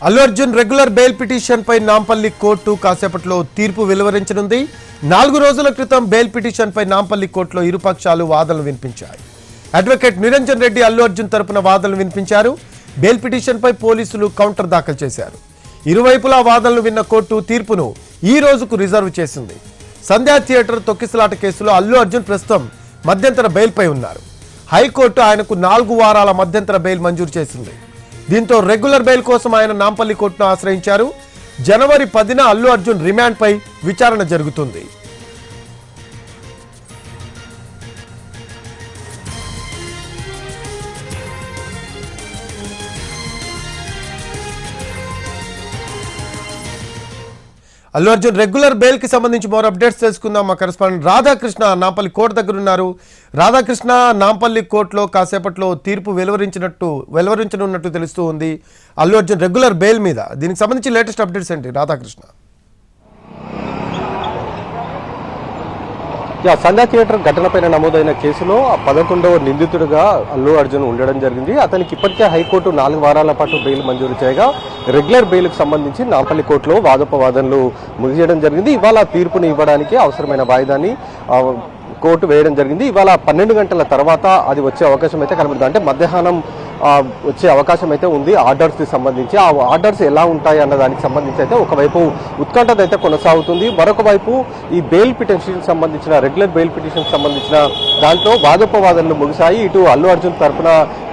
Allu Arjun regular bail పిటిషన్పై Nampally court కాసేపట్లో తీర్పు వెలువరించనుంది. 4 రోజుల క్రితం బెయిల్ పిటిషన్పై నాంపల్లి కోర్టులో ఇరుపక్షాలు వాదనలు వినిపించాయి. అడ్వకేట్ నిరంజన్ రెడ్డి అల్లు అర్జున్ తరపున వాదనలు వినిపించారు. బెయిల్ పిటిషన్పై పోలీసులు కౌంటర్ దాఖలు చేశారు. ఇరువైపులా వాదనలు విన్న కోర్టు తీర్పును ఈ రోజుకు రిజర్వ్ చేసింది. సంధ్యా థియేటర్ తొక్కిసలాట కేసులో అల్లు అర్జున్ ప్రస్తుతం మధ్యంతర బెయిల్పై ఉన్నారు. హైకోర్టు ఆయనకు 4 వారాల మధ్యంతర బెయిల్ మంజూరు చేసింది. దీంతో రెగ్యులర్ బెయిల్ కోసం ఆయన నాంపల్లి కోర్టును ఆశ్రయించారు. జనవరి 10న అల్లు అర్జున్ రిమాండ్పై విచారణ జరుగుతుంది. అల్లు అర్జున్ రెగ్యులర్ బెయిల్ కి సంబంధించి మోర్ అప్డేట్స్ తెలుసుకుందాం. మా కరెస్పాండెంట్ రాధాకృష్ణ నాంపల్లి కోర్టు దగ్గర ఉన్నారు. రాధాకృష్ణ, నాంపల్లి కోర్టులో కాసేపట్లో తీర్పు వెలువరించనున్నట్టు తెలుస్తూ ఉంది అల్లు అర్జున్ రెగ్యులర్ బెయిల్ మీద. దీనికి సంబంధించి లేటెస్ట్ అప్డేట్స్ ఏంటి రాధాకృష్ణ? సంధ్యా థియేటర్ ఘటనపైన నమోదైన కేసులో 11వ నిందితుడిగా అల్లు అర్జున్ ఉండడం జరిగింది. అతనికి ఇప్పటికే హైకోర్టు 4 వారాల పాటు బెయిల్ మంజూరు చేయగా రెగ్యులర్ బెయిల్కి సంబంధించి నాంపల్లి కోర్టులో వాదోపవాదనలు ముగియడం జరిగింది. ఇవాళ తీర్పుని ఇవ్వడానికి అవసరమైన వాయిదాని కోర్టు వేయడం జరిగింది. ఇవాళ 12 గంటల తర్వాత అది వచ్చే అవకాశం అయితే కనబడుతుంది. అంటే మధ్యాహ్నం వచ్చే అవకాశం అయితే ఉంది. ఆర్డర్స్కి సంబంధించి ఆ ఆర్డర్స్ ఎలా ఉంటాయి అన్న దానికి సంబంధించి అయితే ఒకవైపు ఉత్కంఠత అయితే కొనసాగుతుంది. మరొక వైపు ఈ బెయిల్ పిటిషన్కి సంబంధించిన రెగ్యులర్ బెయిల్ పిటిషన్కి సంబంధించిన దాంట్లో వాదోపవాదనలు ముగిశాయి. ఇటు అల్లు అర్జున్ తరఫున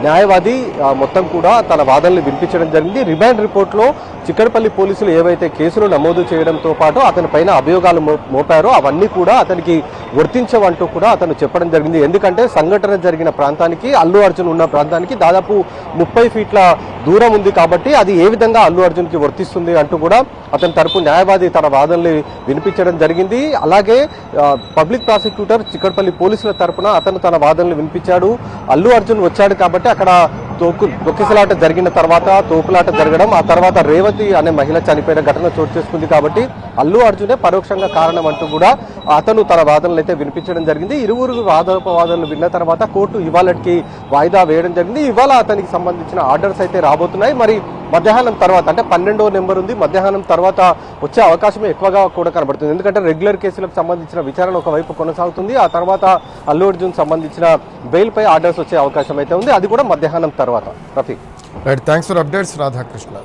న్యాయవాది మొత్తం కూడా తన వాదనలు వినిపించడం జరిగింది. రిమాండ్ రిపోర్ట్లో చిక్కడపల్లి పోలీసులు ఏవైతే కేసులు నమోదు చేయడంతో పాటు అతని పైన అభియోగాలు మోపారో అవన్నీ కూడా అతనికి వర్తించవంటూ కూడా అతను చెప్పడం జరిగింది. ఎందుకంటే సంఘటన జరిగిన ప్రాంతానికి అల్లు అర్జున్ ఉన్న ప్రాంతానికి దాదాపు 30 ఫీట్ల దూరం ఉంది కాబట్టి అది ఏ విధంగా అల్లు అర్జున్కి వర్తిస్తుంది అంటూ కూడా అతని తరపు న్యాయవాది తన వాదనలు వినిపించడం జరిగింది. అలాగే పబ్లిక్ ప్రాసిక్యూటర్ చిక్కడపల్లి పోలీసుల తరపున అతను తన వాదనలు వినిపించాడు. అల్లు అర్జున్ వచ్చాడు కాబట్టి అక్కడ తొక్కిసలాట జరిగిన తర్వాత తోపులాట జరగడం, ఆ తర్వాత రేవతి అనే మహిళ చనిపోయిన ఘటన చోటు చేసుకుంది కాబట్టి అల్లు అర్జునే పరోక్షంగా కారణం అంటూ కూడా అతను తన వాదనలు అయితే వినిపించడం జరిగింది. ఇరువురు వాదోపవాదనలు విన్న తర్వాత కోర్టు ఇవాళకి వాయిదా వేయడం జరిగింది. ఇవాళ అతనికి సంబంధించిన ఆర్డర్స్ అయితే రాబోతున్నాయి. మరి మధ్యాహ్నం తర్వాత అంటే 12వ నెంబర్ ఉంది, మధ్యాహ్నం తర్వాత వచ్చే అవకాశం ఎక్కువగా కూడా కనబడుతుంది. ఎందుకంటే రెగ్యులర్ కేసులకు సంబంధించిన విచారణ ఒకవైపు కొనసాగుతుంది. ఆ తర్వాత అల్లు అర్జున్ సంబంధించిన బెయిల్ పై ఆర్డర్స్ వచ్చే అవకాశం అయితే ఉంది. అది కూడా మధ్యాహ్నం తర్వాత. Rafi, right, thanks for updates Radhakrishna.